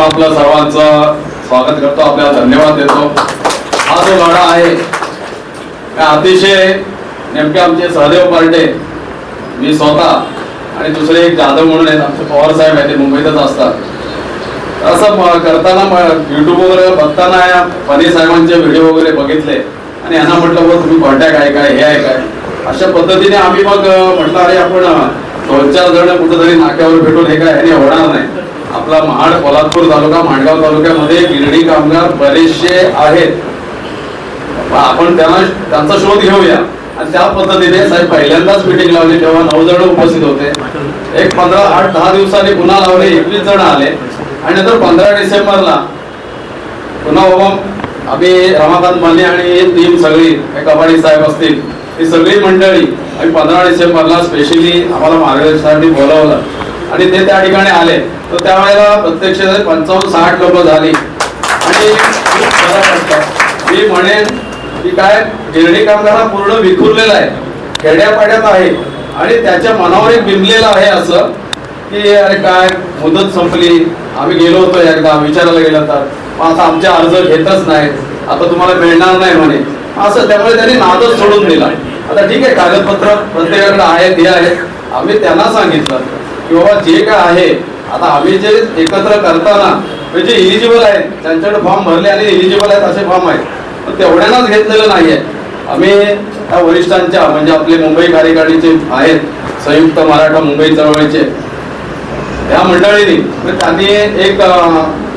प्रथम आपलं सर्वांचं स्वागत करतो, आपल्याला धन्यवाद देतो। हा जो लढा आहे अतिशय नेमके आमचे सहदेव पार्टे, मी स्वतः आणि दुसरे एक जाधव म्हणून आहेत, आमचे पवार साहेब आहेत, ते मुंबईतच असतात। असं करताना युट्यूब वगैरे बघताना या पनी साहेबांचे व्हिडिओ वगैरे बघितले आणि यांना म्हटलं बघ तुम्ही कॉन्टॅक्ट आहे काय, हे आहे काय, अशा पद्धतीने आम्ही मग म्हटलं अरे आपण 2-4 जण कुठेतरी नाक्यावर भेटून हे काय हे होणार नाही। आपला महाड, कोल्हापूर तालुका, माणगाव तालुक्यामध्ये गिरणी कामगार बरेचसे आहेत, आपण त्यांचा शोध घेऊया। आणि त्या पद्धतीने साहेब पहिल्यांदाच मीटिंग लावली तेव्हा 9 जण उपस्थित होते। एक 8-10 दिवसांनी पुन्हा लावले, 21 जण आले आणि नंतर 15 डिसेंबरला पुन्हा आम्ही रमाकांत माने आणि टीम सगळी, कबाडी साहेब असतील, ही सगळी मंडळी आम्ही 15 डिसेंबरला स्पेशली आम्हाला मार्गदर्शनासाठी बोलावलं आणि ते त्या ठिकाणी आले। तर त्यावेळेला प्रत्यक्ष 55-60 लोक झाली आणि खूप फरक असतो। मी म्हणेन की काय गिरणी कामगार पूर्ण विखुरलेला आहे, खेड्यापाड्यात आहे आणि त्याच्या मनावर एक बिंबलेला आहे असं की अरे काय मुदत संपली, आम्ही गेलो होतो एकदा विचारायला गेलं तर आता आमचे अर्ज घेतच नाहीत, आता तुम्हाला मिळणार नाही म्हणे असं, त्यामुळे त्यांनी नादच सोडून दिला। आता ठीक आहे, कागदपत्र प्रत्येकाकडे आहेत, हे आहेत, आम्ही त्यांना सांगितलं की बाबा जे काय आहे आता आम्ही जे एकत्र करताना म्हणजे इलिजिबल आहेत त्यांच्याकडे फॉर्म भरले आणि इलिजिबल आहेत असे फॉर्म आहेत, पण तेवढ्यानाच घेतलेलं नाहीये। आम्ही त्या वरिष्ठांच्या म्हणजे आपले मुंबई कार्यकारिणीचे आहेत, संयुक्त मराठा मुंबई चळवळीचे या मंडळींनी त्यांनी एक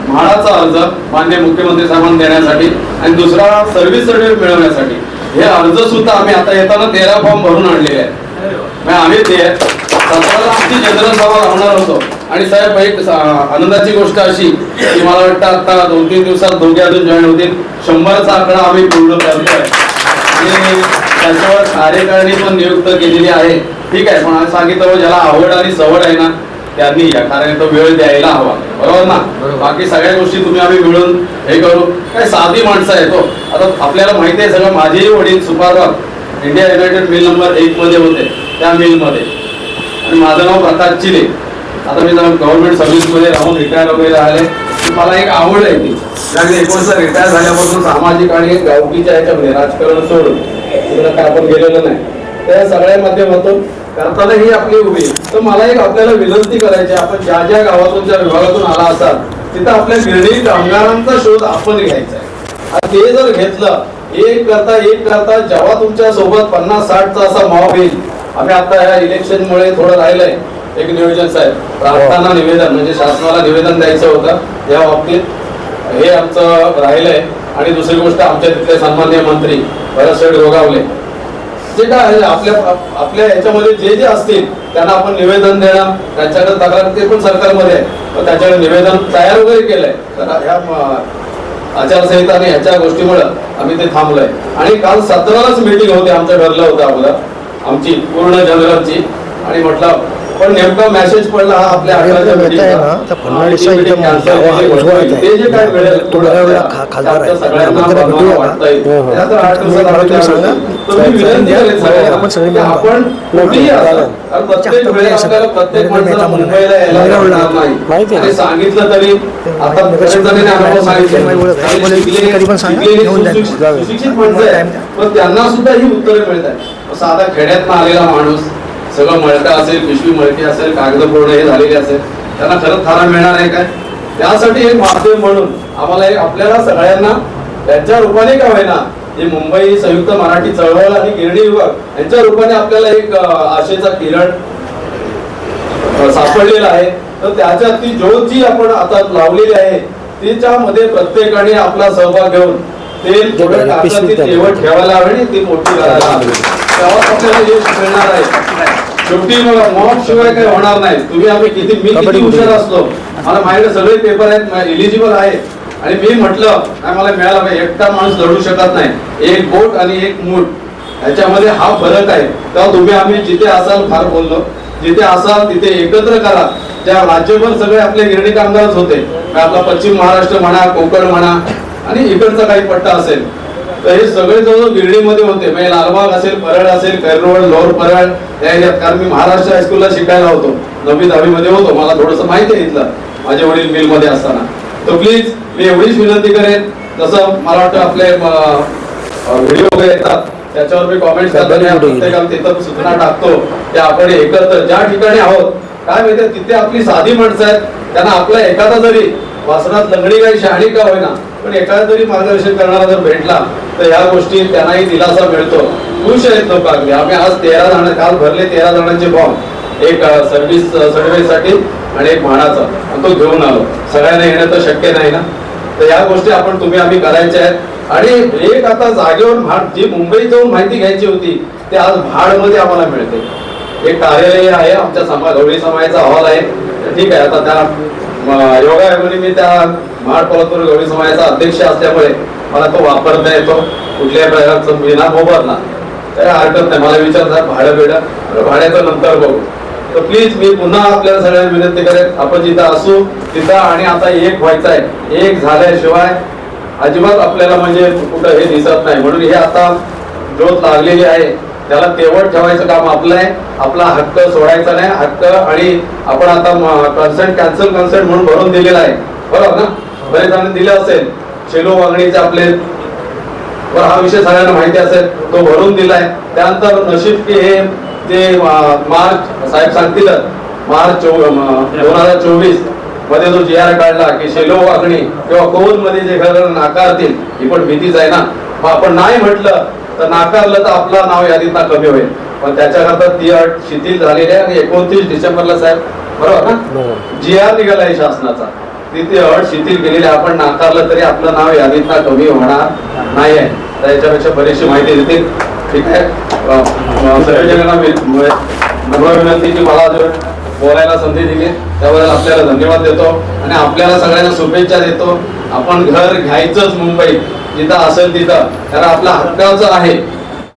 म्हाडाचा अर्ज माननीय मुख्यमंत्री साहेबांना देण्यासाठी आणि दुसरा सर्व्हिस सर्टिफिकेट मिळवण्यासाठी हे अर्ज सुद्धा आम्ही आता येताना 13 फॉर्म भरून आणलेले आहेत। आम्ही ते 17ला आमची जनरल सभा लावणार होतो आणि साहेब एक आनंदाची गोष्ट अशी की मला वाटतं आता 2-3 दिवसात दोघे अजून जॉईन होतील, 100चा आकडा आम्ही पूर्ण करतोय आणि त्याच्यावर कार्यकारिणी पण नियुक्त केलेली आहे। ठीक आहे, पण सांगितलं ज्याला आवड आणि सवड आहे ना त्यांनी या, कारण तो वेळ द्यायला हवा, बरोबर ना। बाकी सगळ्या गोष्टी तुम्ही आम्ही मिळून हे करू, काय साधी माणसं आहे तो। आता आपल्याला माहिती आहे सगळं, माझेही वडील सुपारवर इंडिया युनायटेड मिल नंबर 1 मध्ये होते, त्या मिलमध्ये, आणि माझं नाव प्रकाश चिले। आता मी गव्हर्नमेंट सर्व्हिस मध्ये राहून रिटायर वगैरे आले, मला एक आवड आहे ती, म्हणजे 19 रिटायर झाल्यापासून सामाजिक आणि गावकीच्या याच्यामध्ये राजकारण सोडून तिकडे काय आपण गेलेलो नाही, त्या सगळ्या माध्यमातून करताना ही आपली उभी। तर मला एक आपल्याला विनंती करायची, आपण ज्या ज्या गावातून ज्या विभागातून आला असाल तिथं आपल्या गिरणी कामगारांचा शोध आपण घ्यायचा आहे। ते जर घेतलं एक करता जेव्हा तुमच्या सोबत 50-60चा असा मॉब येईल, आम्ही आता या इलेक्शनमुळे थोडं राहिलंय एक नियोजन साहेब, प्रार्थना निवेदन म्हणजे शासनाला निवेदन द्यायचं होतं या बाबतीत, हे आमचं राहिलंय। आणि दुसरी गोष्ट आमच्या तिथले सन्माननीय मंत्री भरतशेठ गोगावले जे काय आहे आपल्या याच्यामध्ये जे जे असतील त्यांना आपण निवेदन देणं, त्यांच्याकडे तक्रार ते पण सरकारमध्ये आहे, पण त्याच्याकडे निवेदन तयार वगैरे केलंय। तर ह्या आचारसंहिता आणि ह्याच्या गोष्टीमुळे आम्ही ते थांबलोय आणि काल 17लाच मीटिंग होते, आमचं ठरलं होतं अगोदर आमची पूर्ण जनरलची, आणि म्हटलं पण नेमका मेसेज पडला हा आपल्या खासदार आहे ते जे काय मिळेल खासदार आहे आपण सांगितलं तरी आता सुशिक्षित माणसं आहे पण त्यांना सुद्धा ही उत्तरे मिळत आहे। साधा खेड्यात आलेला माणूस सगळं मळका असेल, पिशवी मळकी असेल, कागद पूर्ण हे झालेले असेल, त्यांना खरंच थारा मिळणार आहे काय? त्यासाठी एक माध्यम म्हणून आम्हाला एक आपल्याला सगळ्यांना त्यांच्या रूपाने का होईना जे मुंबई संयुक्त मराठी चळवळ आणि गिरणी विभाग यांच्या रूपाने आपल्याला एक आशेचा किरण सापडलेला आहे। तर त्याच्यात ती ज्योत जी आपण आता लावलेली आहे त्याच्यामध्ये प्रत्येकाने आपला सहभाग घेऊन ते जेवढं टाकलं ते तेवढं ठेवायला हवे आणि ती मोठी करायला हवी, तेव्हाच आपल्याला यश मिळणार आहे। शेवटी मॉब शिवाय काही होणार नाही। तुम्ही आम्ही मी किती हुशार असलो, मला माझ्याकडे सगळे पेपर आहेत, इलिजिबल आहे, आणि मी म्हटलं काय मला मिळाला पाहिजे, एकटा माणूस लढू शकत नाही, एक बोट आणि एक मूठ ह्याच्यामध्ये हा फरक आहे। तेव्हा तुम्ही आम्ही जिथे असाल, फार बोललो, जिथे असाल तिथे एकत्र करा। ज्या राज्यभर सगळे आपले गिरणी कामगारच होते, आपला पश्चिम महाराष्ट्र म्हणा, कोकण म्हणा आणि इकडचा काही पट्टा असेल, तर हे सगळे जवळ गिरडीमध्ये होते, म्हणजे लालबाग असेल, परळ असेल, कैरोड, लोअर परळ या, कारण मी महाराष्ट्र हायस्कूलला शिकायला होतो, 9वी-10वी मध्ये होतो, मला थोडंसं माहिती आहे इथलं, माझे वडील मिल मध्ये असताना। तो प्लीज मी एवढीच विनंती करेन, जसं मला वाटतं आपले व्हिडिओ वगैरे येतात त्याच्यावर मी कॉमेंट्स करताना प्रत्येकाला तिथं सूचना टाकतो की आपण एकत्र ज्या ठिकाणी आहोत काय माहितीये तिथे आपली साधी माणसं आहेत, त्यांना आपला एखादा जरी वासनात लंगडी काही शहाणी का होईना पण एखादा जरी मार्गदर्शन करणारा जर भेटला तर ह्या गोष्टी त्यांनाही दिलासा मिळतो. खुश आहेत लोक अगदी. आम्ही आज 13 जण काल भरले 13 जणांचे फॉर्म, एक सर्व्हिस सर्टिफिकेटसाठी आणि एक म्हाडाचा, आणि तो घेऊन आलो. सगळ्यांना येणं तर शक्य नाही ना, तर या गोष्टी आपण तुम्ही आम्ही करायच्या आहेत. आणि एक आता जागेवर म्हाड जी मुंबईत जाऊन माहिती घ्यायची होती ते आज म्हाडमध्ये आम्हाला मिळते. एक कार्यालय आहे आमच्या गवळी समाजाचा हॉल आहे, ठीक आहे. आता त्या योगायोगाने मी त्या महाड पोलादपूर गवळी समाजाचा अध्यक्ष असल्यामुळे मला तो वापरता येतो कुठल्याही प्रकारचा विना मोबदला, तर हरकत नाही. मला विचारतात भाडं बिडं, भाड्याचं नंतर बघू. तर प्लीज मी पुन्हा आपल्याला सगळ्यांना विनंती करेन, आपण जिथं असू तिथं आणि आता एक व्हायचं आहे. एक झाल्याशिवाय अजिबात आपल्याला म्हणजे कुठं हे दिसत नाही. म्हणून हे आता ज्योत लागलेली आहे त्याला तेवढ ठेवायचं काम आपलं आहे. आपला हक्क सोडायचा नाही. हक्क आणि आपण आता कन्सेंट कॅन्सल कन्सेंट म्हणून भरून दिलेला आहे, बरोबर ना? बरेच जणांनी दिलं असेल. शेलो वागणीचे आपले हा विषय सगळ्यांना माहिती असेल, तो भरून दिलाय. त्यानंतर नशीब की हे जे मार्च साहेब सांगतील मार्च 2024 मध्ये जो GR काढला की शेलो वागणी किंवा कोण मध्ये जे घर नाकारतील ही पण भीतीच आहे ना. मग आपण नाही म्हटलं तर नाकारलं तर आपलं नाव यादीत कमी होईल. पण त्याच्याकरता ती अट शिथिल झालेली आहे आणि 29 डिसेंबरला साहेब, बरोबर ना, GR निघाला आहे शासनाचा, ती अट शिथिल केलेली. आपण नाकारलं तरी आपलं नाव यादीत कमी होणार नाही आहे. त्याच्यापेक्षा बरीचशी माहिती देते, ठीक आहे. सर्वजणांना विनंती की मला जो बोलायला संधी दिली त्याबद्दल आपल्याला धन्यवाद देतो आणि आपल्याला सगळ्यांना शुभेच्छा देतो. आपण घर घ्यायचंच मुंबईत जिथं असेल तिथं, कारण आपल्या हक्काचं आहे.